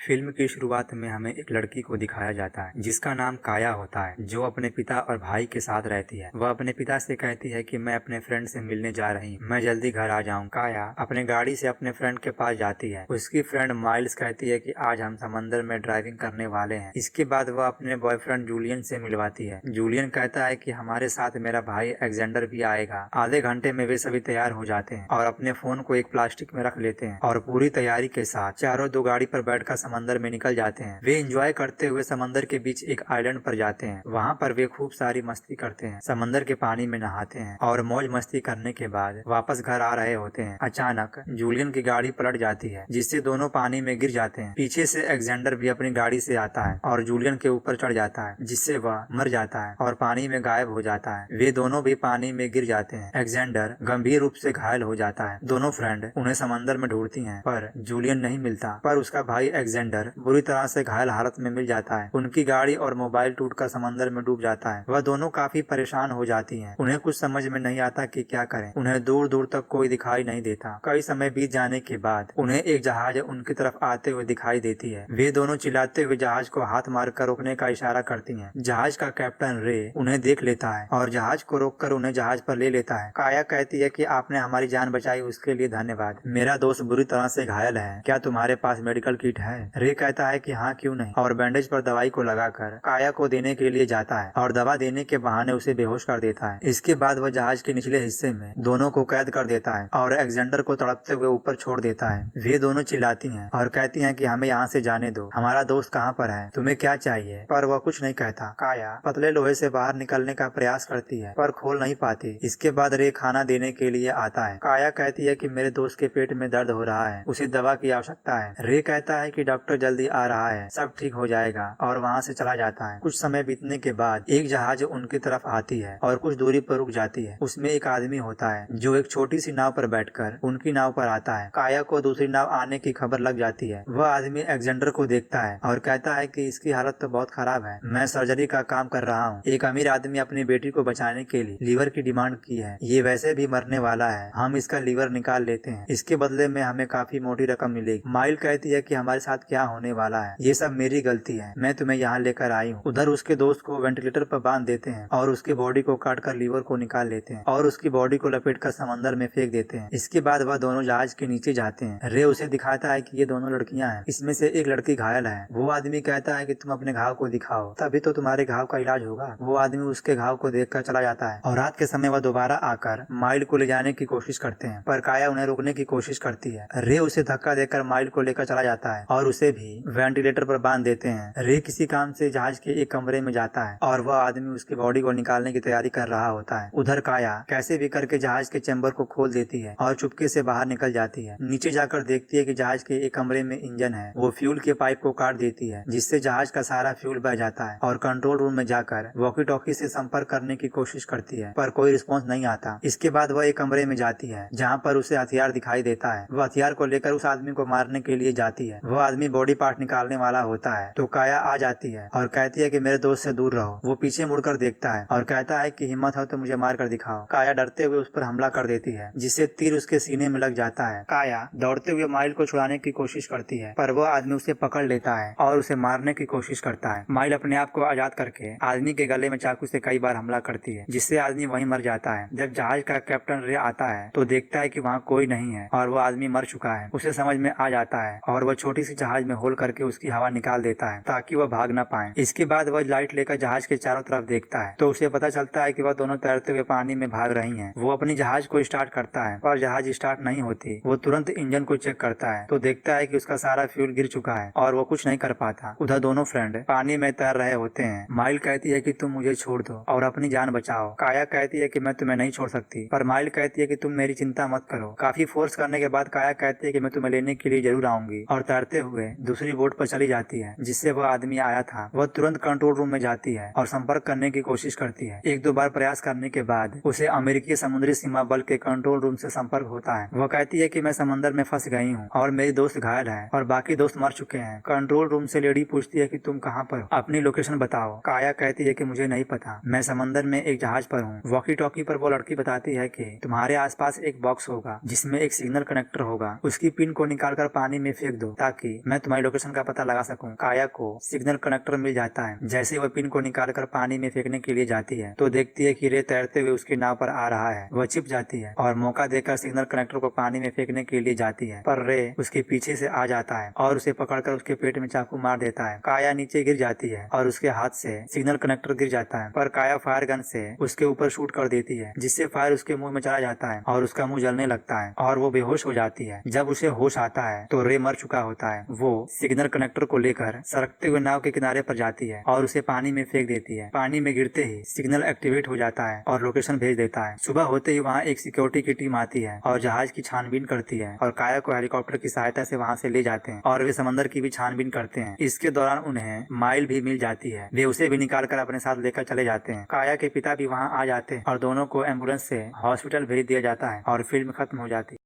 Film की शुरुआत में हमें एक लड़की को दिखाया जाता है जिसका नाम काया होता है, जो अपने पिता और भाई के साथ रहती है। वह अपने पिता से कहती है कि मैं अपने फ्रेंड से मिलने जा रही हूँ, मैं जल्दी घर आ जाऊँ। काया अपने गाड़ी से अपने फ्रेंड के पास जाती है। उसकी फ्रेंड माइल्स कहती है कि आज हम समंदर में ड्राइविंग करने वाले हैं। इसके बाद वह अपने बॉयफ्रेंड जूलियन से मिलवाती है। जूलियन कहता है कि हमारे साथ मेरा भाई एलेक्जेंडर भी आएगा। आधे घंटे में वे सभी तैयार हो जाते हैं और अपने फोन को एक प्लास्टिक में रख लेते हैं और पूरी तैयारी के साथ चारों दो गाड़ी पर बैठकर समंदर में निकल जाते हैं। वे एंजॉय करते हुए समंदर के बीच एक आइलैंड पर जाते हैं। वहाँ पर वे खूब सारी मस्ती करते हैं, समंदर के पानी में नहाते हैं और मौज मस्ती करने के बाद वापस घर आ रहे होते हैं। अचानक जूलियन की गाड़ी पलट जाती है जिससे दोनों पानी में गिर जाते हैं। पीछे से एलेक्जेंडर भी अपनी गाड़ी से आता है और जूलियन के ऊपर चढ़ जाता है जिससे वह मर जाता है और पानी में गायब हो जाता है। वे दोनों भी पानी में गिर जाते हैं। एलेक्जेंडर गंभीर रूप से घायल हो जाता है। दोनों फ्रेंड उन्हें समंदर में ढूंढती हैं पर जूलियन नहीं मिलता। पर उसका भाई एलेक्जेंडर बुरी तरह से घायल हालत में मिल जाता है। उनकी गाड़ी और मोबाइल टूटकर समंदर में डूब जाता है। वह दोनों काफी परेशान हो जाती हैं। उन्हें कुछ समझ में नहीं आता कि क्या करें। उन्हें दूर दूर तक कोई दिखाई नहीं देता। कई समय बीत जाने के बाद उन्हें एक जहाज उनकी तरफ आते हुए दिखाई देती है। वे दोनों चिल्लाते हुए जहाज को हाथ मारकर रोकने का इशारा करती हैं। जहाज का कैप्टन रे उन्हें देख लेता है और जहाज को रोककर उन्हें जहाज पर ले लेता है। काया कहती है कि आपने हमारी जान बचाई, उसके लिए धन्यवाद। मेरा दोस्त बुरी तरह से घायल है, क्या तुम्हारे पास मेडिकल किट है? रे कहता है कि हाँ, क्यों नहीं, और बैंडेज पर दवाई को लगाकर काया को देने के लिए जाता है और दवा देने के बहाने उसे बेहोश कर देता है। इसके बाद वह जहाज के निचले हिस्से में दोनों को कैद कर देता है और एलेक्जेंडर को तड़पते हुए ऊपर छोड़ देता है। वे दोनों चिल्लाती हैं और कहती हैं कि हमें यहाँ से जाने दो, हमारा दोस्त कहाँ पर है, तुम्हें क्या चाहिए? पर वह कुछ नहीं कहता। काया पतले लोहे से बाहर निकलने का प्रयास करती है पर खोल नहीं पाती। इसके बाद रे खाना देने के लिए आता है। काया कहती है कि मेरे दोस्त के पेट में दर्द हो रहा है, उसे दवा की आवश्यकता है। रे कहता है कि डॉक्टर जल्दी आ रहा है, सब ठीक हो जाएगा, और वहाँ से चला जाता है। कुछ समय बीतने के बाद एक जहाज उनकी तरफ आती है और कुछ दूरी पर रुक जाती है। उसमें एक आदमी होता है जो एक छोटी सी नाव पर बैठकर उनकी नाव पर आता है। काया को दूसरी नाव आने की खबर लग जाती है। वह आदमी एलेक्जेंडर को देखता है और कहता है कि इसकी हालत तो बहुत खराब है, मैं सर्जरी का काम कर रहा हूँ। एक अमीर आदमी अपनी बेटी को बचाने के लिए लीवर की डिमांड की है, ये वैसे भी मरने वाला है, हम इसका लीवर निकाल लेते हैं, इसके बदले में हमें काफी मोटी रकम मिलेगी। माइल कहती है कि हमारे साथ क्या होने वाला है, ये सब मेरी गलती है, मैं तुम्हें यहाँ लेकर आई हूँ। उधर उसके दोस्त को वेंटिलेटर पर बांध देते हैं और उसकी बॉडी को काट कर लीवर को निकाल लेते हैं और उसकी बॉडी को लपेट कर समंदर में फेंक देते हैं। इसके बाद वह दोनों जहाज के नीचे जाते हैं। रे उसे दिखाता है कि ये दोनों लड़कियां हैं, इसमें से एक लड़की घायल है। वो आदमी कहता है कि तुम अपने घाव को दिखाओ, तभी तो तुम्हारे घाव का इलाज होगा। वो आदमी उसके घाव को देखकर चला जाता है और रात के समय वह दोबारा आकर माइल को ले जाने की कोशिश करते हैं पर काया उन्हें रोकने की कोशिश करती है। रे उसे धक्का देकर माइल को लेकर चला जाता है और उसे भी वेंटिलेटर पर बांध देते हैं। रे किसी काम से जहाज के एक कमरे में जाता है और वह आदमी उसकी बॉडी को निकालने की तैयारी कर रहा होता है। उधर काया कैसे भी करके जहाज के चैम्बर को खोल देती है और चुपके से बाहर निकल जाती है। नीचे जाकर देखती है कि जहाज के एक कमरे में इंजन है। वो फ्यूल के पाइप को काट देती है जिससे जहाज का सारा फ्यूल बह जाता है और कंट्रोल रूम में जाकर वॉकी टॉकी से संपर्क करने की कोशिश करती है पर कोई रिस्पॉन्स नहीं आता। इसके बाद वह एक कमरे में जाती है जहाँ पर उसे हथियार दिखाई देता है। वह हथियार को लेकर उस आदमी को मारने के लिए जाती है। वह आदमी बॉडी पार्ट निकालने वाला होता है तो काया आ जाती है और कहती है कि मेरे दोस्त से दूर रहो। वो पीछे मुड़कर देखता है और कहता है कि हिम्मत हो तो मुझे मार कर दिखाओ। काया डरते हुए उस पर हमला कर देती है जिससे तीर उसके सीने में लग जाता है। काया दौड़ते हुए माइल को छुड़ाने की कोशिश करती है पर वह आदमी उसे पकड़ लेता है और उसे मारने की कोशिश करता है। माइल अपने आप को आजाद करके आदमी के गले में चाकू से कई बार हमला करती है जिससे आदमी वहीं मर जाता है। जब जहाज का कैप्टन रे आता है तो देखता है कि वहाँ कोई नहीं है और वो आदमी मर चुका है। उसे समझ में आ जाता है और वह छोटी सी जहाज में होल करके उसकी हवा निकाल देता है ताकि वह भाग न पाए। इसके बाद वह लाइट लेकर जहाज के चारों तरफ देखता है तो उसे पता चलता है कि वह दोनों तैरते हुए पानी में भाग रही हैं। वो अपनी जहाज को स्टार्ट करता है पर जहाज स्टार्ट नहीं होती। वो तुरंत इंजन को चेक करता है तो देखता है कि उसका सारा फ्यूल गिर चुका है और वो कुछ नहीं कर पाता। उधर दोनों फ्रेंड पानी में तैर रहे होते हैं। माइल कहती है कि तुम मुझे छोड़ दो और अपनी जान बचाओ। काया कहती है कि मैं तुम्हें नहीं छोड़ सकती पर माइल कहती है कि तुम मेरी चिंता मत करो। काफी फोर्स करने के बाद काया कहती है कि मैं तुम्हें लेने के लिए जरूर आऊंगी और तैरते हुए दूसरी बोट पर चली जाती है जिससे वह आदमी आया था। वह तुरंत कंट्रोल रूम में जाती है और संपर्क करने की कोशिश करती है। एक दो बार प्रयास करने के बाद उसे अमेरिकी समुद्री सीमा बल के कंट्रोल रूम से संपर्क होता है। वह कहती है कि मैं समंदर में फंस गई हूँ और मेरी दोस्त घायल है और बाकी दोस्त मर चुके हैं। कंट्रोल रूम से लेडी पूछती है कि तुम कहाँ पर हो, अपनी लोकेशन बताओ। काया कहती है कि मुझे नहीं पता, मैं समंदर में एक जहाज पर हूँ। वॉकी टॉकी पर वो लड़की बताती है कि तुम्हारे आसपास एक बॉक्स होगा जिसमें एक सिग्नल कनेक्टर होगा, उसकी पिन को निकालकर पानी में फेंक दो ताकि मैं मैं तुम्हारी लोकेशन का पता लगा सकूं। काया को सिग्नल कनेक्टर मिल जाता है। जैसे वह पिन को निकालकर पानी में फेंकने के लिए जाती है तो देखती है कि रे तैरते हुए उसकी नाव पर आ रहा है। वह छिप जाती है और मौका देकर सिग्नल कनेक्टर को पानी में फेंकने के लिए जाती है, पर रे उसके पीछे से आ जाता है और उसे पकड़कर उसके पेट में चाकू मार देता है। काया नीचे गिर जाती है और उसके हाथ से सिग्नल कनेक्टर गिर जाता है, पर काया फायर गन से उसके ऊपर शूट कर देती है, जिससे फायर उसके मुंह में चला जाता है और उसका मुंह जलने लगता है और वो बेहोश हो जाती है। जब उसे होश आता है तो रे मर चुका होता है। वो सिग्नल कनेक्टर को लेकर सरकते हुए नाव के किनारे पर जाती है और उसे पानी में फेंक देती है। पानी में गिरते ही सिग्नल एक्टिवेट हो जाता है और लोकेशन भेज देता है। सुबह होते ही वहाँ एक सिक्योरिटी की टीम आती है और जहाज की छानबीन करती है और काया को हेलीकॉप्टर की सहायता से वहाँ से ले जाते हैं और वे समंदर की भी छानबीन करते हैं। इसके दौरान उन्हें माइल भी मिल जाती है। वे उसे भी निकाल कर अपने साथ लेकर चले जाते हैं। काया के पिता भी वहाँ आ जाते हैं और दोनों को एम्बुलेंस से हॉस्पिटल भेज दिया जाता है और फिल्म खत्म हो जाती है।